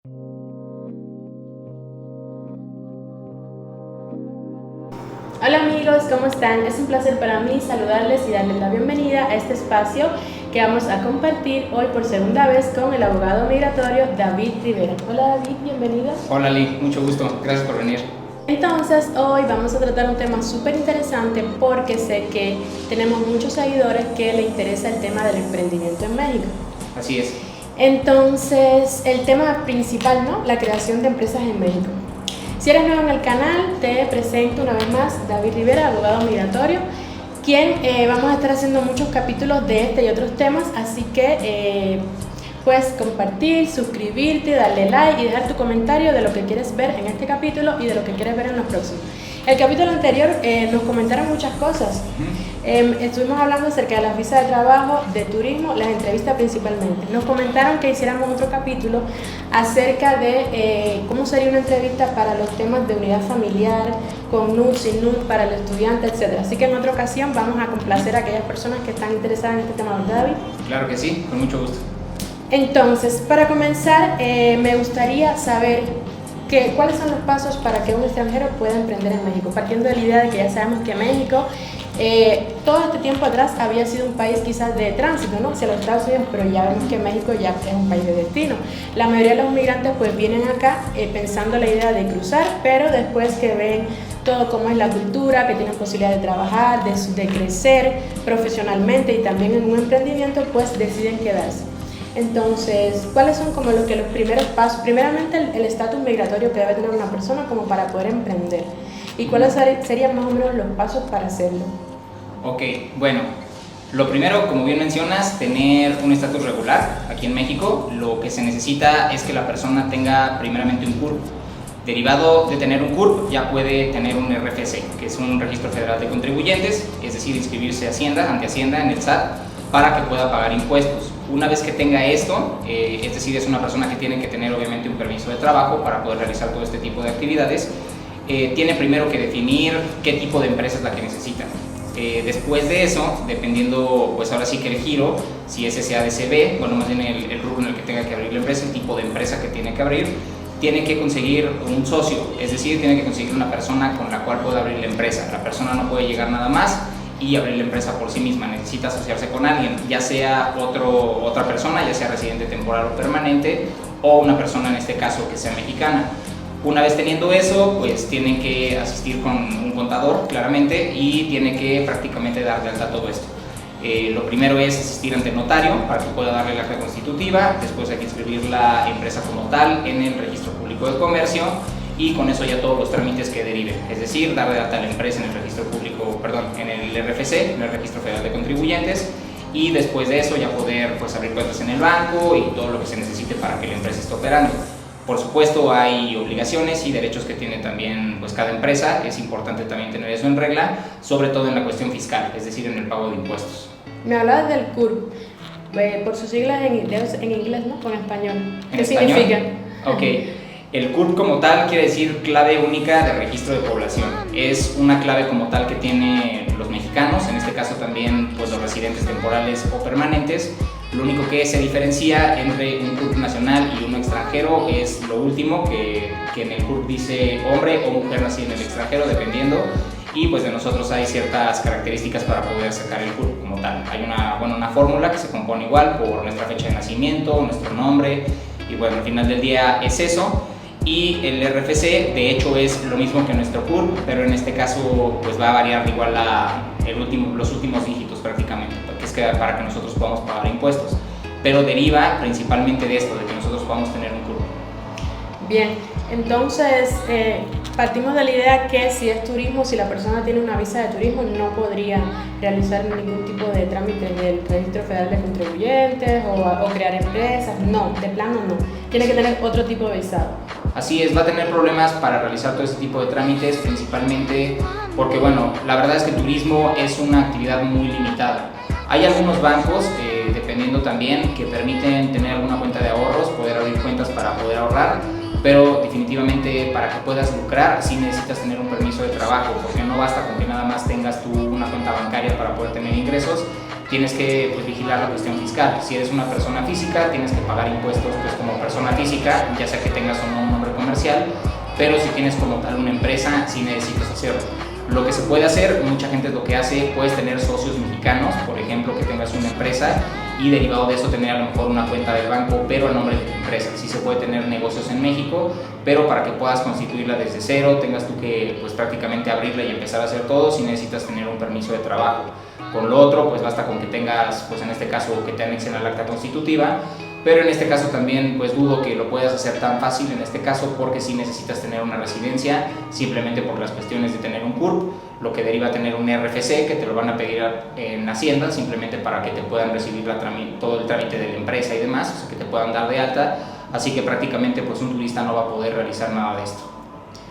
Hola amigos, ¿cómo están? Es un placer para mí saludarles y darles la bienvenida a este espacio que vamos a compartir hoy por segunda vez con el abogado migratorio David Rivera. Hola David, bienvenido. Hola Lee, mucho gusto, gracias por venir. Entonces hoy vamos a tratar un tema súper interesante porque sé que tenemos muchos seguidores que les interesa el tema del emprendimiento en México. Así es. Entonces el tema principal, ¿no? La creación de empresas en México. Si eres nuevo en el canal, te presento una vez más David Rivera, abogado migratorio, quien vamos a estar haciendo muchos capítulos de este y otros temas, así que puedes compartir, suscribirte, darle like y dejar tu comentario de lo que quieres ver en este capítulo y de lo que quieres ver en los próximos. El capítulo anterior nos comentaron muchas cosas. Estuvimos hablando acerca de las visas de trabajo, de turismo, las entrevistas principalmente. Nos comentaron que hiciéramos otro capítulo acerca de cómo sería una entrevista para los temas de unidad familiar, con NUT, sin NUT, para el estudiante, etc. Así que en otra ocasión vamos a complacer a aquellas personas que están interesadas en este tema, ¿verdad, David? Claro que sí, con mucho gusto. Entonces, para comenzar, me gustaría saber cuáles son los pasos para que un extranjero pueda emprender en México, partiendo de la idea de que ya sabemos que México todo este tiempo atrás había sido un país quizás de tránsito, ¿no?, hacia los Estados Unidos, pero ya vemos que México ya es un país de destino. La mayoría de los migrantes pues vienen acá pensando la idea de cruzar, pero después que ven todo cómo es la cultura, que tienen posibilidad de trabajar, de crecer profesionalmente y también en un emprendimiento, pues deciden quedarse. Entonces, ¿cuáles son como los primeros pasos? Primeramente, el estatus migratorio que debe tener una persona como para poder emprender. ¿Y cuáles serían más o menos los pasos para hacerlo? Ok, bueno, lo primero, como bien mencionas, tener un estatus regular aquí en México. Lo que se necesita es que la persona tenga primeramente un CURP. Derivado de tener un CURP, ya puede tener un RFC, que es un Registro Federal de Contribuyentes, es decir, inscribirse ante Hacienda en el SAT para que pueda pagar impuestos. Una vez que tenga esto, es decir, es una persona que tiene que tener obviamente un permiso de trabajo para poder realizar todo este tipo de actividades, tiene primero que definir qué tipo de empresa es la que necesita. Después de eso, dependiendo pues ahora sí que el giro, si es SADCB, bueno, más bien el rubro en el que tenga que abrir la empresa, el tipo de empresa que tiene que abrir, tiene que conseguir un socio, es decir, tiene que conseguir una persona con la cual pueda abrir la empresa. La persona no puede llegar nada más y abrir la empresa por sí misma, necesita asociarse con alguien, ya sea otra persona, ya sea residente temporal o permanente, o una persona en este caso que sea mexicana. Una vez teniendo eso, pues tienen que asistir con un contador, claramente, y tiene que prácticamente dar de alta todo esto. Lo primero es asistir ante el notario para que pueda darle la acta constitutiva, después hay que inscribir la empresa como tal en el Registro Público de Comercio, y con eso ya todos los trámites que deriven, es decir, dar de alta a la empresa en el registro público, en el RFC, en el Registro Federal de Contribuyentes, y después de eso ya poder pues abrir cuentas en el banco y todo lo que se necesite para que la empresa esté operando. Por supuesto hay obligaciones y derechos que tiene también pues cada empresa, es importante también tener eso en regla, sobre todo en la cuestión fiscal, es decir, en el pago de impuestos. Me hablabas del CURP, por sus siglas en inglés, ¿no?, con español. ¿Qué significa? Ok. El CURP como tal quiere decir clave única de registro de población. Es una clave como tal que tienen los mexicanos, en este caso también pues los residentes temporales o permanentes. Lo único que se diferencia entre un CURP nacional y uno extranjero es lo último, que en el CURP dice hombre o mujer nacida en el extranjero, dependiendo, y pues de nosotros hay ciertas características para poder sacar el CURP como tal. Hay una fórmula que se compone igual por nuestra fecha de nacimiento, nuestro nombre, y bueno, al final del día es eso. Y el RFC de hecho es lo mismo que nuestro CURP, pero en este caso pues va a variar igual los últimos dígitos prácticamente, porque es para que nosotros podamos pagar impuestos, pero deriva principalmente de esto, de que nosotros podamos tener un CURP. Bien, entonces partimos de la idea que si es turismo, si la persona tiene una visa de turismo, no podría realizar ningún tipo de trámite del Registro Federal de Contribuyentes o crear empresas. No, de plano no. Tiene que tener otro tipo de visado. Así es, va a tener problemas para realizar todo este tipo de trámites, principalmente porque, bueno, la verdad es que el turismo es una actividad muy limitada. Hay algunos bancos, dependiendo también, que permiten tener alguna cuenta de ahorros, poder abrir cuentas para poder ahorrar, pero definitivamente para que puedas lucrar sí necesitas tener un permiso de trabajo, porque no basta con que nada más tengas tú una cuenta bancaria para poder tener ingresos. tienes que pues, vigilar la cuestión fiscal. Si eres una persona física, tienes que pagar impuestos pues, como persona física, ya sea que tengas o no un nombre comercial, pero si tienes como tal una empresa, sí necesitas hacerlo. Lo que se puede hacer, mucha gente lo que hace, puedes tener socios mexicanos, por ejemplo, que tengas una empresa y derivado de eso tener a lo mejor una cuenta del banco, pero a nombre de tu empresa. Sí se puede tener negocios en México, pero para que puedas constituirla desde cero, tengas tú que pues prácticamente abrirla y empezar a hacer todo, si necesitas tener un permiso de trabajo. Con lo otro, pues basta con que tengas, pues en este caso, que te anexen al acta constitutiva, pero en este caso también pues dudo que lo puedas hacer tan fácil en este caso, porque sí necesitas tener una residencia simplemente por las cuestiones de tener un CURP, lo que deriva a tener un RFC que te lo van a pedir en Hacienda simplemente para que te puedan recibir todo el trámite de la empresa y demás, o sea, que te puedan dar de alta, así que prácticamente pues un turista no va a poder realizar nada de esto.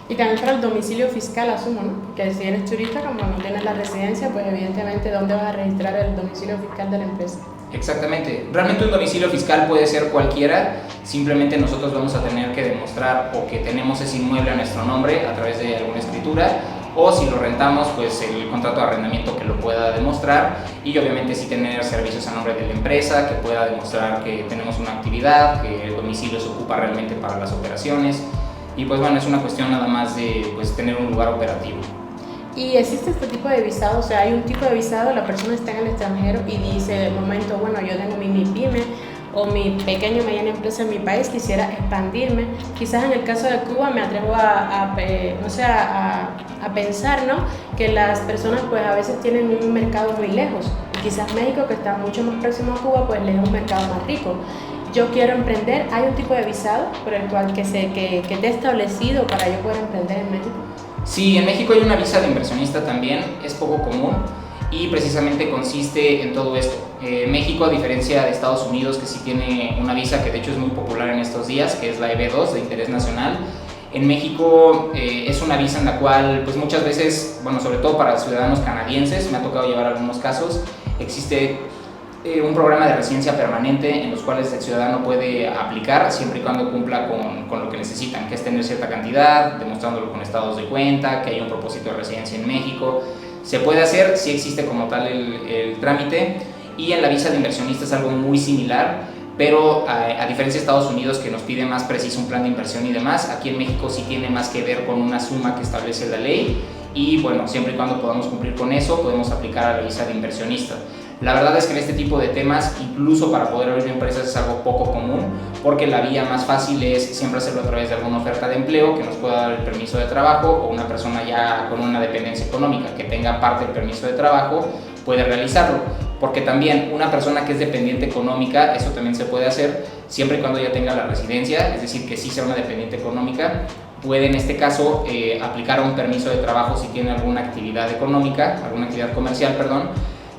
Y también para el domicilio fiscal, asumo, ¿no? Porque si eres turista, como no tienes la residencia, pues evidentemente ¿dónde vas a registrar el domicilio fiscal de la empresa? Exactamente. Realmente un domicilio fiscal puede ser cualquiera, simplemente nosotros vamos a tener que demostrar o que tenemos ese inmueble a nuestro nombre a través de alguna escritura, o si lo rentamos, pues el contrato de arrendamiento que lo pueda demostrar, y obviamente sí tener servicios a nombre de la empresa, que pueda demostrar que tenemos una actividad, que el domicilio se ocupa realmente para las operaciones, y pues bueno, es una cuestión nada más de pues tener un lugar operativo. ¿Y existe este tipo de visado? O sea, hay un tipo de visado, la persona está en el extranjero y dice, de momento, bueno, yo tengo mi pyme o mi pequeña o mediana empresa en mi país, quisiera expandirme. Quizás en el caso de Cuba me atrevo a pensar, ¿no? Que las personas pues a veces tienen un mercado muy lejos. Quizás México, que está mucho más próximo a Cuba, pues les es un mercado más rico. Yo quiero emprender, ¿hay un tipo de visado por el cual que esté establecido para yo poder emprender en México? Sí, en México hay una visa de inversionista también, es poco común y precisamente consiste en todo esto. México, a diferencia de Estados Unidos, que sí tiene una visa que de hecho es muy popular en estos días, que es la EB2 de interés nacional, en México es una visa en la cual pues muchas veces, bueno, sobre todo para ciudadanos canadienses, me ha tocado llevar algunos casos, existe un programa de residencia permanente en los cuales el ciudadano puede aplicar siempre y cuando cumpla con lo que necesitan, que es tener cierta cantidad, demostrándolo con estados de cuenta, que hay un propósito de residencia en México. Se puede hacer, sí existe como tal el trámite, y en la visa de inversionista es algo muy similar, pero a diferencia de Estados Unidos, que nos pide más preciso un plan de inversión y demás, aquí en México sí tiene más que ver con una suma que establece la ley, y bueno, siempre y cuando podamos cumplir con eso, podemos aplicar a la visa de inversionista. La verdad es que en este tipo de temas, incluso para poder abrir empresas, es algo poco común, porque la vía más fácil es siempre hacerlo a través de alguna oferta de empleo que nos pueda dar el permiso de trabajo, o una persona ya con una dependencia económica que tenga parte del permiso de trabajo puede realizarlo, porque también una persona que es dependiente económica, eso también se puede hacer siempre y cuando ya tenga la residencia, es decir, que sí sea una dependiente económica, puede en este caso aplicar a un permiso de trabajo si tiene alguna actividad económica, alguna actividad comercial, perdón,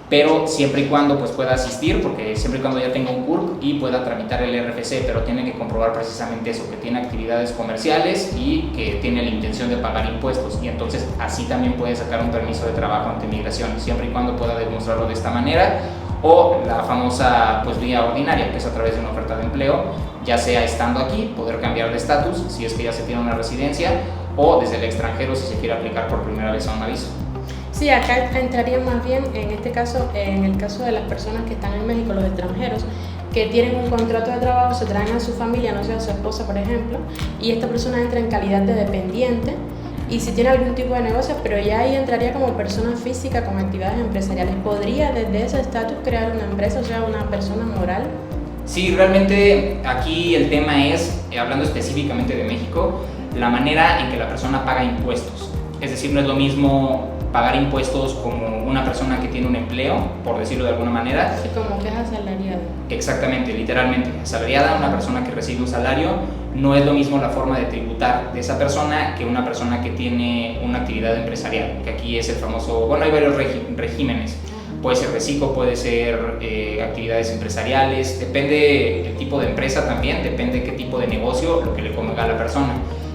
pero siempre y cuando pues, pueda asistir, porque siempre y cuando ya tenga un CURP y pueda tramitar el RFC, pero tiene que comprobar precisamente eso, que tiene actividades comerciales y que tiene la intención de pagar impuestos, y entonces así también puede sacar un permiso de trabajo ante migración, siempre y cuando pueda demostrarlo de esta manera, o la famosa pues, vía ordinaria, que es a través de una oferta de empleo, ya sea estando aquí, poder cambiar de estatus si es que ya se tiene una residencia, o desde el extranjero si se quiere aplicar por primera vez a una visa. Sí, acá entraría más bien en este caso, en el caso de las personas que están en México, los extranjeros, que tienen un contrato de trabajo, se traen a su familia, no sé, a su esposa, por ejemplo, y esta persona entra en calidad de dependiente, y si tiene algún tipo de negocio, pero ya ahí entraría como persona física con actividades empresariales. ¿Podría desde ese estatus crear una empresa, o sea, una persona moral? Sí, realmente aquí el tema es, hablando específicamente de México, la manera en que la persona paga impuestos. Es decir, no es lo mismo pagar impuestos como una persona que tiene un empleo, por decirlo de alguna manera. Sí, como que es asalariada. Exactamente, literalmente. Asalariada, una persona que recibe un salario, no es lo mismo la forma de tributar de esa persona que una persona que tiene una actividad empresarial, que aquí es el famoso, bueno, hay varios regímenes. Puede ser reciclo, puede ser actividades empresariales, depende del tipo de empresa también, depende qué tipo de negocio, lo que le convenga a la persona.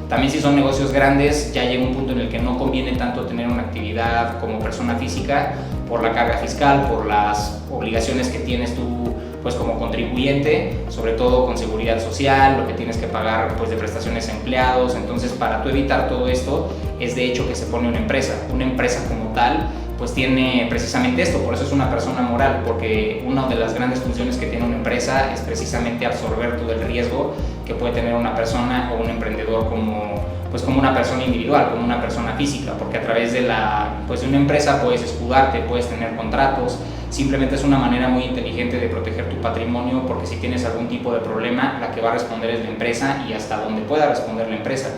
También si son negocios grandes, ya llega un punto en el que no conviene tanto tener una actividad como persona física por la carga fiscal, por las obligaciones que tienes tú pues como contribuyente, sobre todo con seguridad social, lo que tienes que pagar pues de prestaciones a empleados. Entonces, para tú evitar todo esto, es de hecho que se pone una empresa como tal, pues tiene precisamente esto, por eso es una persona moral, porque una de las grandes funciones que tiene una empresa es precisamente absorber todo el riesgo que puede tener una persona o un emprendedor pues como una persona individual, como una persona física, porque a través de de una empresa puedes escudarte, puedes tener contratos, simplemente es una manera muy inteligente de proteger tu patrimonio, porque si tienes algún tipo de problema, la que va a responder es la empresa y hasta donde pueda responder la empresa,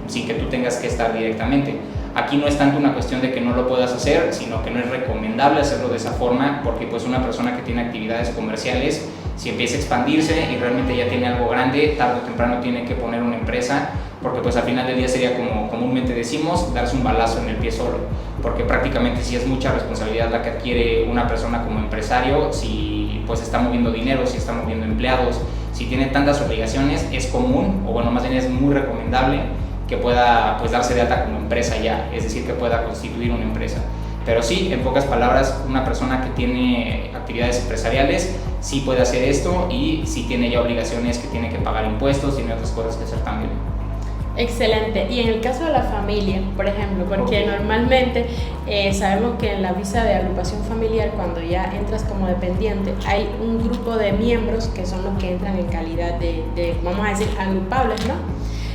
sin que tú tengas que estar directamente. Aquí no es tanto una cuestión de que no lo puedas hacer, sino que no es recomendable hacerlo de esa forma, porque pues una persona que tiene actividades comerciales, si empieza a expandirse y realmente ya tiene algo grande, tarde o temprano tiene que poner una empresa, porque pues al final del día sería, como comúnmente decimos, darse un balazo en el pie solo, porque prácticamente sí es mucha responsabilidad la que adquiere una persona como empresario, si pues está moviendo dinero, si está moviendo empleados, si tiene tantas obligaciones, es común, o bueno, más bien es muy recomendable que pueda pues darse de alta como empresa ya, es decir, que pueda constituir una empresa. Pero sí, en pocas palabras, una persona que tiene actividades empresariales sí puede hacer esto, y sí tiene ya obligaciones que tiene que pagar impuestos, tiene otras cosas que hacer también. Excelente. Y en el caso de la familia, por ejemplo, porque normalmente sabemos que en la visa de agrupación familiar, cuando ya entras como dependiente, hay un grupo de miembros que son los que entran en calidad de vamos a decir, agrupables, ¿no?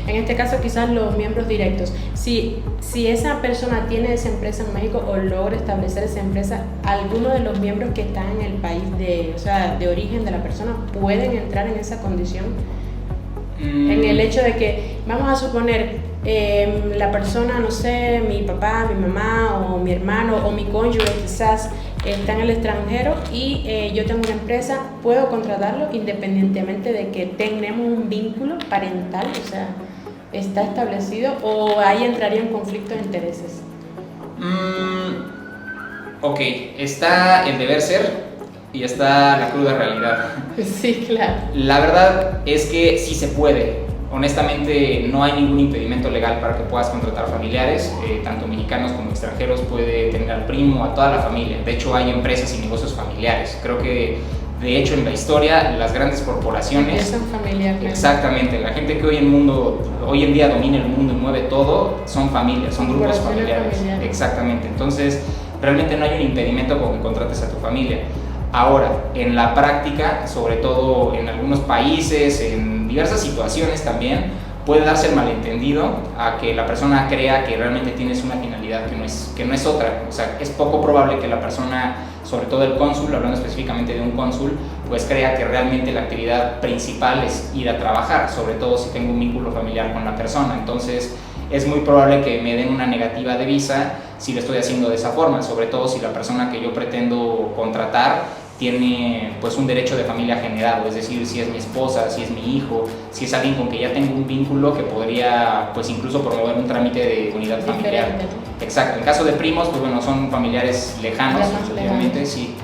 En este caso quizás los miembros directos. Si esa persona tiene esa empresa en México o logra establecer esa empresa, algunos de los miembros que están en el país de origen de la persona pueden entrar en esa condición. En el hecho de que, vamos a suponer, la persona, no sé, mi papá, mi mamá o mi hermano o mi cónyuge quizás está en el extranjero y yo tengo una empresa, puedo contratarlo independientemente de que tenemos un vínculo parental, o sea, está establecido, o ahí entraría en conflicto de intereses. Ok, está el deber ser y está la cruda realidad. Sí, claro. La verdad es que sí se puede. Honestamente, no hay ningún impedimento legal para que puedas contratar familiares, tanto mexicanos como extranjeros. Puede tener al primo, a toda la familia. De hecho, hay empresas y negocios familiares. Creo que, de hecho, en la historia, las grandes corporaciones... Son familiares. Exactamente. La gente que hoy en día domina el mundo y mueve todo, son familias, son grupos familiares. Exactamente. Entonces, realmente no hay un impedimento con que contrates a tu familia. Ahora, en la práctica, sobre todo en algunos países, en diversas situaciones también, puede darse el malentendido a que la persona crea que realmente tienes una finalidad que no es otra. O sea, es poco probable que la persona, sobre todo el cónsul, hablando específicamente de un cónsul, pues crea que realmente la actividad principal es ir a trabajar, sobre todo si tengo un vínculo familiar con la persona. Entonces, es muy probable que me den una negativa de visa si lo estoy haciendo de esa forma, sobre todo si la persona que yo pretendo contratar tiene pues un derecho de familia generado, es decir, si es mi esposa, si es mi hijo, si es alguien con que ya tengo un vínculo que podría pues incluso promover un trámite de unidad familiar. Exacto, en caso de primos, pues bueno, son familiares lejanos, obviamente sí.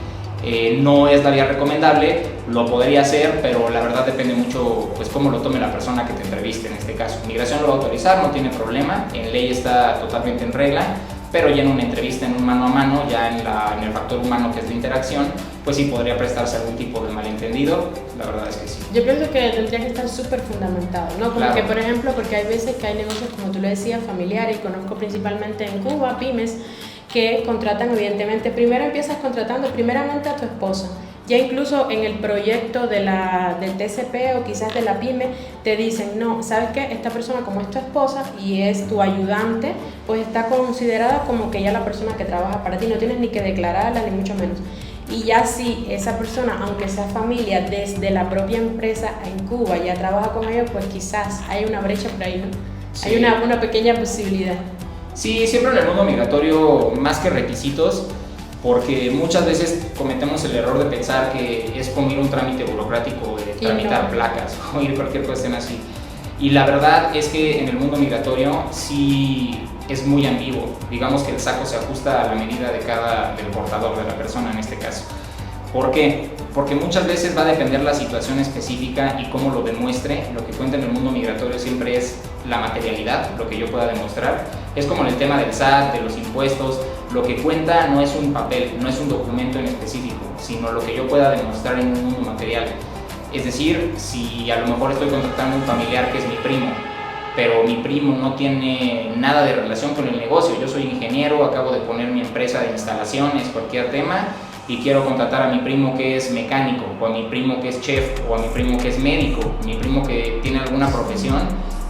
No es la vía recomendable, lo podría hacer, pero la verdad depende mucho pues cómo lo tome la persona que te entreviste en este caso. Migración lo va a autorizar, no tiene problema, en ley está totalmente en regla, pero ya en una entrevista, en un mano a mano, ya en el factor humano que es la interacción, pues sí podría prestarse algún tipo de malentendido, la verdad es que sí. Yo pienso que tendría que estar súper fundamentado, ¿no? Como claro. Que, por ejemplo, porque hay veces que hay negocios, como tú lo decías, familiares, y conozco principalmente en Cuba, pymes, que contratan, evidentemente, primero empiezas contratando primeramente a tu esposa. Ya incluso en el proyecto del TCP o quizás de la pyme te dicen, no, ¿sabes qué? Esta persona como es tu esposa y es tu ayudante, pues está considerada como que ya la persona que trabaja para ti, no tienes ni que declararla ni mucho menos. Y ya si esa persona, aunque sea familia desde la propia empresa en Cuba, ya trabaja con ellos, pues quizás hay una brecha por ahí, ¿no? Sí. Hay una pequeña posibilidad. Sí, siempre en el mundo migratorio, más que requisitos, porque muchas veces cometemos el error de pensar que es como ir a un trámite burocrático de tramitar placas o ir cualquier cuestión así. Y la verdad es que en el mundo migratorio sí es muy ambiguo. Digamos que el saco se ajusta a la medida del portador, de la persona en este caso. ¿Por qué? Porque muchas veces va a depender la situación específica y cómo lo demuestre. Lo que cuenta en el mundo migratorio siempre es la materialidad, lo que yo pueda demostrar. Es como en el tema del SAT, de los impuestos. Lo que cuenta no es un papel, no es un documento en específico, sino lo que yo pueda demostrar en un mundo material. Es decir, si a lo mejor estoy contratando a un familiar que es mi primo pero mi primo no tiene nada de relación con el negocio. Yo soy ingeniero, acabo de poner mi empresa de instalaciones, cualquier tema, y quiero contratar a mi primo que es mecánico, o a mi primo que es chef, o a mi primo que es médico, mi primo que tiene alguna profesión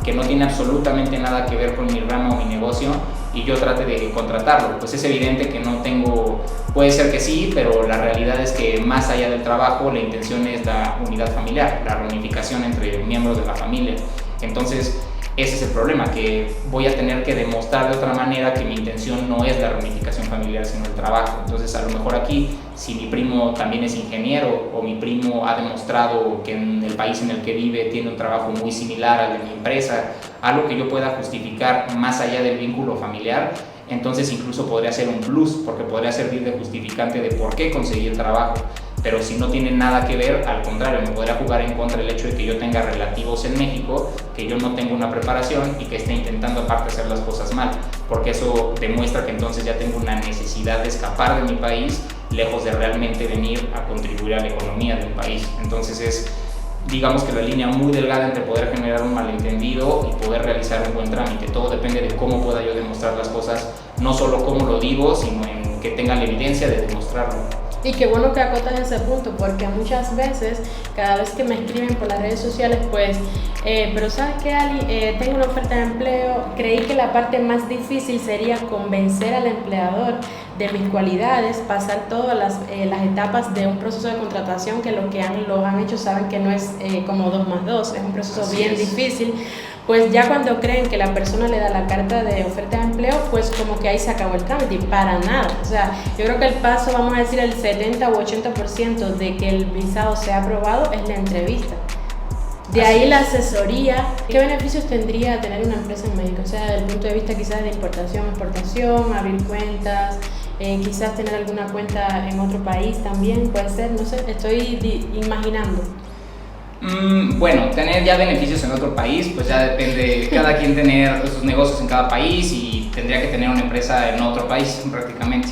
que no tiene absolutamente nada que ver con mi rama o mi negocio, y yo trate de contratarlo. Pues es evidente que no tengo, puede ser que sí, pero la realidad es que más allá del trabajo, la intención es la unidad familiar, la reunificación entre miembros de la familia. Entonces, ese es el problema, que voy a tener que demostrar de otra manera que mi intención no es la reunificación familiar, sino el trabajo. Entonces, a lo mejor aquí, si mi primo también es ingeniero, o mi primo ha demostrado que en el país en el que vive tiene un trabajo muy similar al de mi empresa, algo que yo pueda justificar más allá del vínculo familiar, entonces incluso podría ser un plus, porque podría servir de justificante de por qué conseguí el trabajo. Pero si no tiene nada que ver, al contrario, me podría jugar en contra el hecho de que yo tenga relativos en México, que yo no tengo una preparación y que esté intentando aparte hacer las cosas mal, porque eso demuestra que entonces ya tengo una necesidad de escapar de mi país, lejos de realmente venir a contribuir a la economía del país. Entonces es, digamos que la línea muy delgada entre poder generar un malentendido y poder realizar un buen trámite. Todo depende de cómo pueda yo demostrar las cosas, no solo cómo lo digo, sino en que tenga la evidencia de demostrarlo. Y qué bueno que acotas ese punto, porque muchas veces, cada vez que me escriben por las redes sociales, pues, pero ¿sabes qué, Ali? Tengo una oferta de empleo, creí que la parte más difícil sería convencer al empleador de mis cualidades, pasar todas las etapas de un proceso de contratación, que lo han hecho saben que no es como 2 más 2, es un proceso bien difícil. Pues ya cuando creen que la persona le da la carta de oferta de empleo, pues como que ahí se acabó el trámite, para nada. O sea, yo creo que el paso, vamos a decir, el 70 u 80% de que el visado sea aprobado es la entrevista. De ahí la asesoría. ¿Qué beneficios tendría tener una empresa en México? O sea, desde el punto de vista quizás de importación, exportación, abrir cuentas, quizás tener alguna cuenta en otro país también, puede ser, no sé, estoy imaginando. Bueno, tener ya beneficios en otro país, pues ya depende, cada quien tener sus negocios en cada país y tendría que tener una empresa en otro país prácticamente.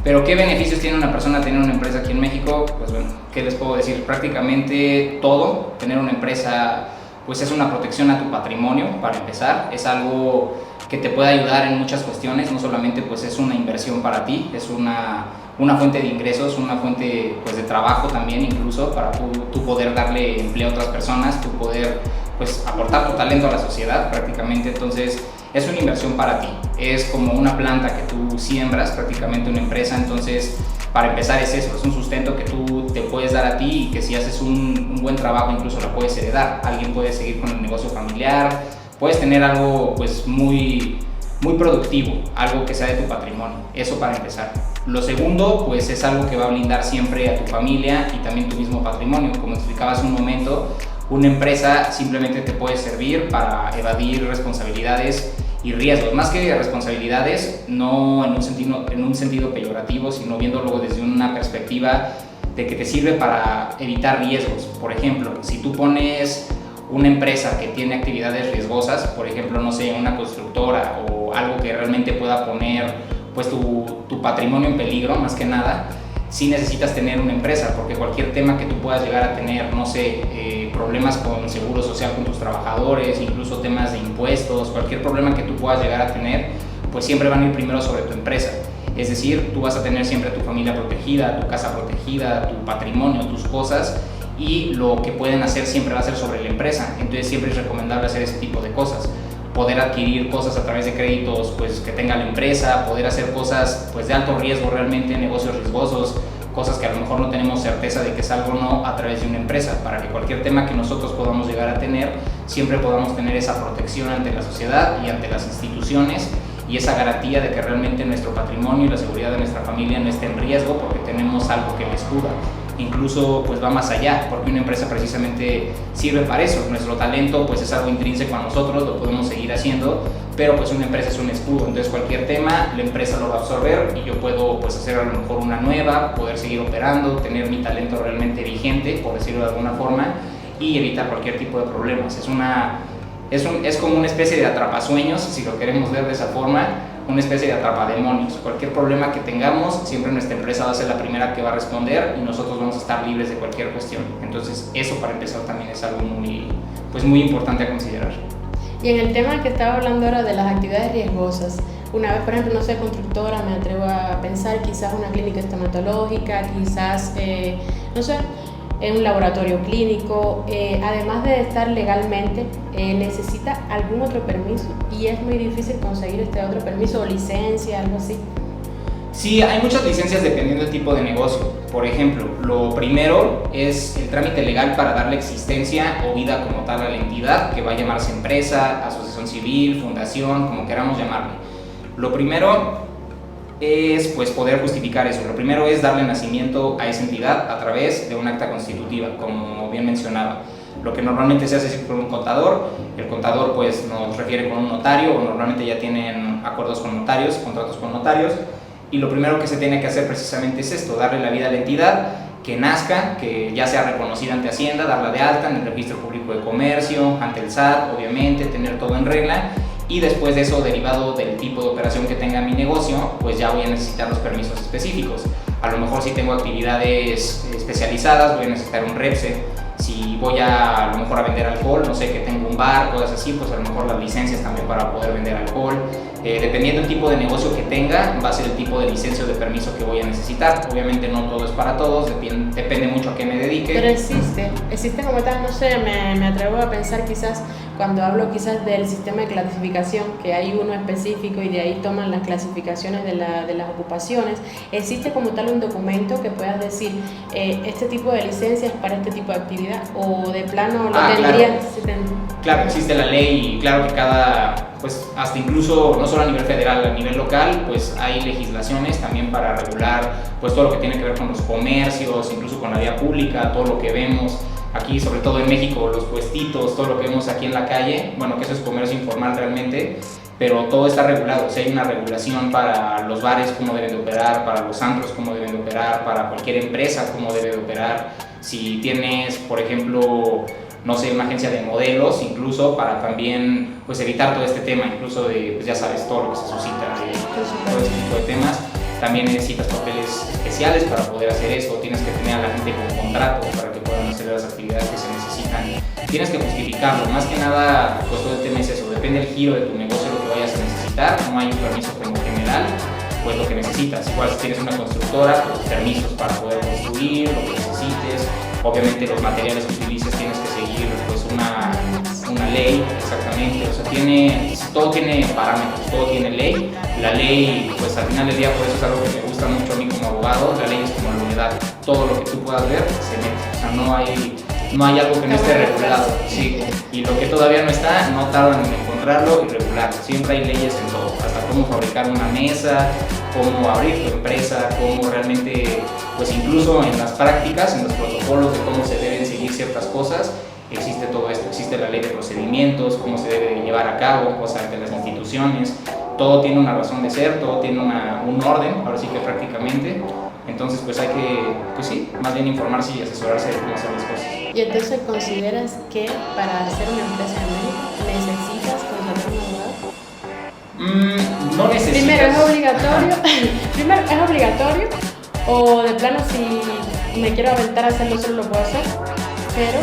Pero ¿qué beneficios tiene una persona tener una empresa aquí en México? Pues bueno, ¿qué les puedo decir? Prácticamente todo. Tener una empresa pues es una protección a tu patrimonio, para empezar, es algo que te puede ayudar en muchas cuestiones, no solamente pues es una inversión para ti, es una fuente de ingresos, una fuente pues de trabajo también, incluso para tú poder darle empleo a otras personas, tú poder pues aportar tu talento a la sociedad prácticamente. Entonces es una inversión para ti, es como una planta que tú siembras, prácticamente una empresa. Entonces para empezar es eso, es un sustento que tú te puedes dar a ti y que si haces un buen trabajo incluso la puedes heredar, alguien puede seguir con el negocio familiar, puedes tener algo pues muy productivo, algo que sea de tu patrimonio, eso para empezar. Lo segundo, pues es algo que va a blindar siempre a tu familia y también tu mismo patrimonio. Como explicaba hace un momento, una empresa simplemente te puede servir para evadir responsabilidades y riesgos, más que responsabilidades, no en un sentido peyorativo, sino viéndolo desde una perspectiva de que te sirve para evitar riesgos. Por ejemplo, si tú pones una empresa que tiene actividades riesgosas, por ejemplo, no sé, una constructora o algo que realmente pueda poner pues tu patrimonio en peligro, más que nada, sí necesitas tener una empresa, porque cualquier tema que tú puedas llegar a tener, no sé, problemas con seguro social con tus trabajadores, incluso temas de impuestos, cualquier problema que tú puedas llegar a tener, pues siempre van a ir primero sobre tu empresa. Es decir, tú vas a tener siempre a tu familia protegida, tu casa protegida, tu patrimonio, tus cosas, y lo que pueden hacer siempre va a ser sobre la empresa. Entonces siempre es recomendable hacer ese tipo de cosas, poder adquirir cosas a través de créditos pues que tenga la empresa, poder hacer cosas pues de alto riesgo realmente, negocios riesgosos, cosas que a lo mejor no tenemos certeza de que es algo o no, a través de una empresa, para que cualquier tema que nosotros podamos llegar a tener, siempre podamos tener esa protección ante la sociedad y ante las instituciones, y esa garantía de que realmente nuestro patrimonio y la seguridad de nuestra familia no esté en riesgo porque tenemos algo que les cubra. Incluso pues va más allá, porque una empresa precisamente sirve para eso. Nuestro talento pues es algo intrínseco a nosotros, lo podemos seguir haciendo, pero pues una empresa es un escudo. Entonces cualquier tema la empresa lo va a absorber y yo puedo pues hacer a lo mejor una nueva, poder seguir operando, tener mi talento realmente vigente, por decirlo de alguna forma, y evitar cualquier tipo de problemas. Es como una especie de atrapasueños, si lo queremos ver de esa forma, una especie de atrapademonios. Cualquier problema que tengamos, siempre nuestra empresa va a ser la primera que va a responder y nosotros vamos a estar libres de cualquier cuestión. Entonces eso, para empezar, también es algo muy importante a considerar. Y en el tema que estaba hablando ahora de las actividades riesgosas, una vez, por ejemplo, no sé, constructora, me atrevo a pensar quizás una clínica estomatológica, quizás, no sé, en un laboratorio clínico, además de estar legalmente, necesita algún otro permiso y es muy difícil conseguir este otro permiso o licencia, algo así. Sí, hay muchas licencias dependiendo del tipo de negocio. Por ejemplo, lo primero es el trámite legal para darle existencia o vida como tal a la entidad, que va a llamarse empresa, asociación civil, fundación, como queramos llamarle. Lo primero es pues poder justificar eso. Lo primero es darle nacimiento a esa entidad a través de un acta constitutiva, como bien mencionaba. Lo que normalmente se hace es con un contador. El contador pues nos refiere con un notario, o normalmente ya tienen acuerdos con notarios, contratos con notarios. Y lo primero que se tiene que hacer precisamente es esto, darle la vida a la entidad, que nazca, que ya sea reconocida ante Hacienda, darla de alta en el Registro Público de Comercio, ante el SAT, obviamente, tener todo en regla. Y después de eso, derivado del tipo de operación que tenga mi negocio, pues ya voy a necesitar los permisos específicos. A lo mejor si tengo actividades especializadas, voy a necesitar un REPSE. Si voy a lo mejor a vender alcohol, no sé, que tengo un bar, cosas así, pues a lo mejor las licencias también para poder vender alcohol. Dependiendo del tipo de negocio que tenga, va a ser el tipo de licencia o de permiso que voy a necesitar. Obviamente no todo es para todos, depende mucho a qué me dedique. Pero existe como tal, no sé, me atrevo a pensar quizás, cuando hablo quizás del sistema de clasificación, que hay uno específico y de ahí toman las clasificaciones de las ocupaciones, ¿existe como tal un documento que puedas decir, este tipo de licencia es para este tipo de actividad, o de plano lo tendrías? Claro, existe la ley y claro que pues hasta incluso, no solo a nivel federal, a nivel local, pues hay legislaciones también para regular pues todo lo que tiene que ver con los comercios, incluso con la vía pública, todo lo que vemos aquí, sobre todo en México, los puestitos, todo lo que vemos aquí en la calle, bueno, que eso es comercio informal realmente, pero todo está regulado. O sea, hay una regulación para los bares, cómo deben de operar, para los antros, cómo deben de operar, para cualquier empresa, cómo debe de operar. Si tienes, por ejemplo, no sé, una agencia de modelos, incluso para también pues evitar todo este tema, incluso de, pues ya sabes, todo lo que se suscita de todo este tipo de temas. También necesitas papeles especiales para poder hacer eso, tienes que tener a la gente con contrato para que puedan hacer las actividades que se necesitan. Tienes que justificarlo, más que nada, pues todo el tema es eso, depende del giro de tu negocio, lo que vayas a necesitar, no hay un permiso como general, pues lo que necesitas. Igual si tienes una constructora, pues permisos para poder construir, lo que necesites. Obviamente los materiales que utilices tienes que seguir pues una ley, exactamente, o sea, todo tiene parámetros, todo tiene ley. La ley, pues al final del día, por eso es algo que me gusta mucho a mí como abogado, la ley es como la unidad, todo lo que tú puedas ver se mete, o sea, no hay algo que no esté regulado, sí, y lo que todavía no está, no tardan en encontrarlo y regularlo. Siempre hay leyes en todo, hasta cómo fabricar una mesa, cómo abrir tu empresa, cómo realmente, pues incluso en las prácticas, en los protocolos de cómo se deben seguir ciertas cosas, existe todo esto, existe la ley de procedimientos, cómo se debe llevar a cabo, o sea, ante las instituciones, todo tiene una razón de ser, todo tiene un orden, ahora sí que prácticamente. Entonces pues hay que, pues sí, más bien informarse y asesorarse de cómo hacer las cosas. ¿Y entonces consideras que para hacer una empresa en México necesitas contratar un abogado? No necesitas. Primero, ¿es obligatorio? Primero, ¿es obligatorio? O de plano, si me quiero aventar a hacerlo, solo lo puedo hacer, pero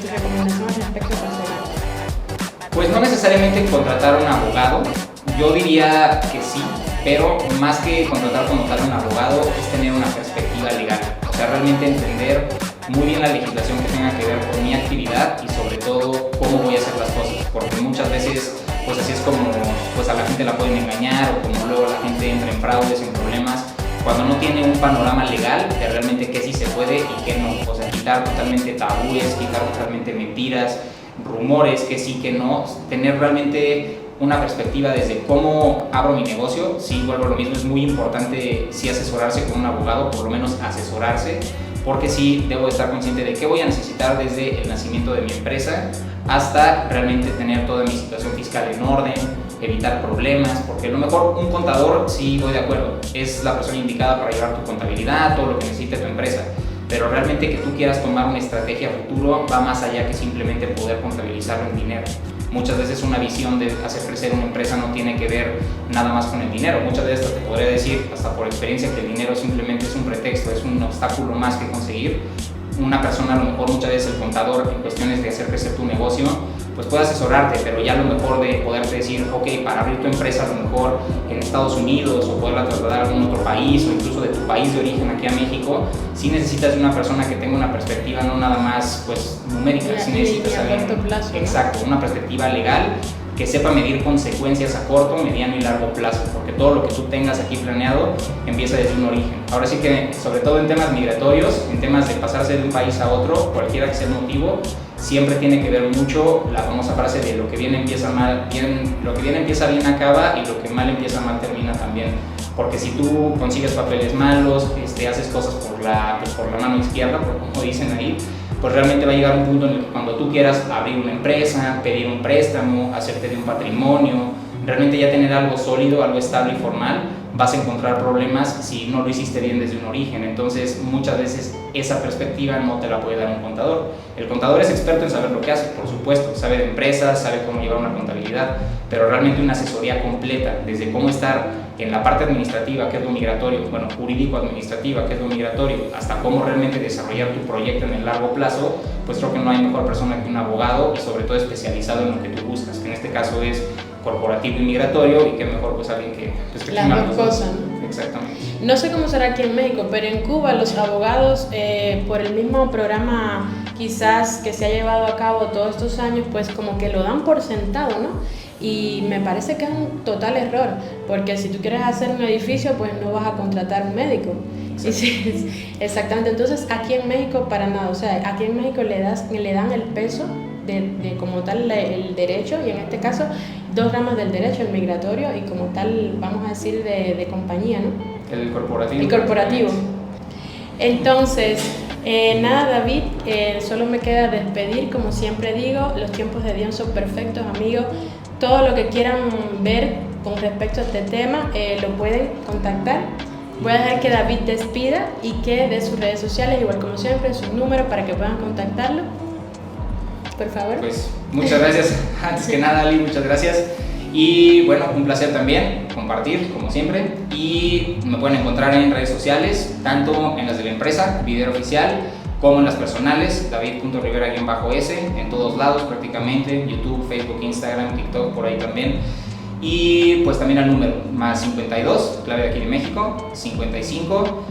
tu recomendación al respecto sería. Pues no necesariamente contratar a un abogado, yo diría que sí, pero más que contratar como tal a un abogado es tener una perspectiva legal, o sea, realmente entender muy bien la legislación que tenga que ver con mi actividad y sobre todo cómo voy a hacer las cosas, porque muchas veces pues así es como pues a la gente la pueden engañar o como luego la gente entra en fraudes, en problemas, cuando no tiene un panorama legal de realmente qué sí se puede y qué no, o sea, quitar totalmente tabúes, quitar totalmente mentiras, rumores, que sí, que no, tener realmente una perspectiva desde cómo abro mi negocio. Sí, vuelvo a lo mismo, es muy importante sí asesorarse con un abogado, por lo menos asesorarse, porque sí debo estar consciente de qué voy a necesitar desde el nacimiento de mi empresa hasta realmente tener toda mi situación fiscal en orden, evitar problemas, porque a lo mejor un contador, sí voy de acuerdo, es la persona indicada para llevar tu contabilidad, todo lo que necesite tu empresa, pero realmente que tú quieras tomar una estrategia a futuro va más allá que simplemente poder contabilizarlo en dinero. Muchas veces una visión de hacer crecer una empresa no tiene que ver nada más con el dinero. Muchas veces te podría decir, hasta por experiencia, que el dinero simplemente es un pretexto, es un obstáculo más que conseguir. Una persona, a lo mejor muchas veces el contador, en cuestiones de hacer crecer tu negocio, pues puede asesorarte, pero ya lo mejor de poderte decir, ok, para abrir tu empresa a lo mejor en Estados Unidos o poderla trasladar a algún otro país o incluso de tu país de origen aquí a México, sí necesitas de una persona que tenga una perspectiva no nada más pues numérica, sí necesitas a corto plazo, ¿no? Exacto, una perspectiva legal que sepa medir consecuencias a corto, mediano y largo plazo, porque todo lo que tú tengas aquí planeado empieza desde un origen. Ahora sí que, sobre todo en temas migratorios, en temas de pasarse de un país a otro, cualquiera que sea el motivo, siempre tiene que ver mucho la famosa frase de lo que bien empieza mal, lo que bien empieza bien acaba y lo que mal empieza mal termina también. Porque si tú consigues papeles malos, haces cosas por la mano izquierda, como dicen ahí, pues realmente va a llegar un punto en el que cuando tú quieras abrir una empresa, pedir un préstamo, hacerte de un patrimonio, realmente ya tener algo sólido, algo estable y formal, vas a encontrar problemas si no lo hiciste bien desde un origen. Entonces muchas veces esa perspectiva no te la puede dar un contador. El contador es experto en saber lo que hace, por supuesto, sabe de empresas, sabe cómo llevar una contabilidad, pero realmente una asesoría completa, desde cómo estar en la parte administrativa, que es lo migratorio, bueno, jurídico-administrativa, que es lo migratorio, hasta cómo realmente desarrollar tu proyecto en el largo plazo, pues creo que no hay mejor persona que un abogado y sobre todo especializado en lo que tú buscas, que en este caso es corporativo y migratorio, y que mejor pues alguien que las dos cosas, ¿no? Exactamente. No sé cómo será aquí en México, pero en Cuba los abogados, por el mismo programa quizás que se ha llevado a cabo todos estos años, pues como que lo dan por sentado, ¿no? Y me parece que es un total error, porque si tú quieres hacer un edificio, pues no vas a contratar un médico. Exactamente, entonces aquí en México para nada, o sea, aquí en México le dan el peso de como tal el derecho, y en este caso dos ramas del derecho, el migratorio y como tal, vamos a decir, de compañía, ¿no? El corporativo. El corporativo. Entonces, nada, David, solo me queda despedir, como siempre digo, los tiempos de Dios son perfectos, amigos. Todo lo que quieran ver con respecto a este tema lo pueden contactar. Voy a dejar que David despida y que dé sus redes sociales, igual como siempre, sus números para que puedan contactarlo. Por favor. Pues muchas gracias. Antes que nada, Ali, muchas gracias. Y bueno, un placer también compartir, como siempre. Y me pueden encontrar en redes sociales, tanto en las de la empresa, Videro Oficial, como en las personales, david.rivera_s, en todos lados prácticamente, YouTube, Facebook, Instagram, TikTok, por ahí también. Y pues también al número, más 52, clave de aquí de México, 55,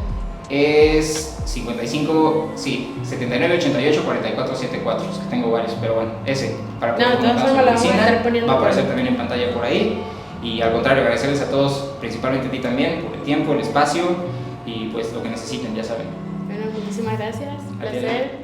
es 55, sí, 79, 88, 44, 74, es que tengo varios, pero bueno, ese, para que va a aparecer también en pantalla por ahí. Y al contrario, agradecerles a todos, principalmente a ti también, por el tiempo, el espacio y pues lo que necesiten, ya saben. Bueno, muchísimas gracias, placer.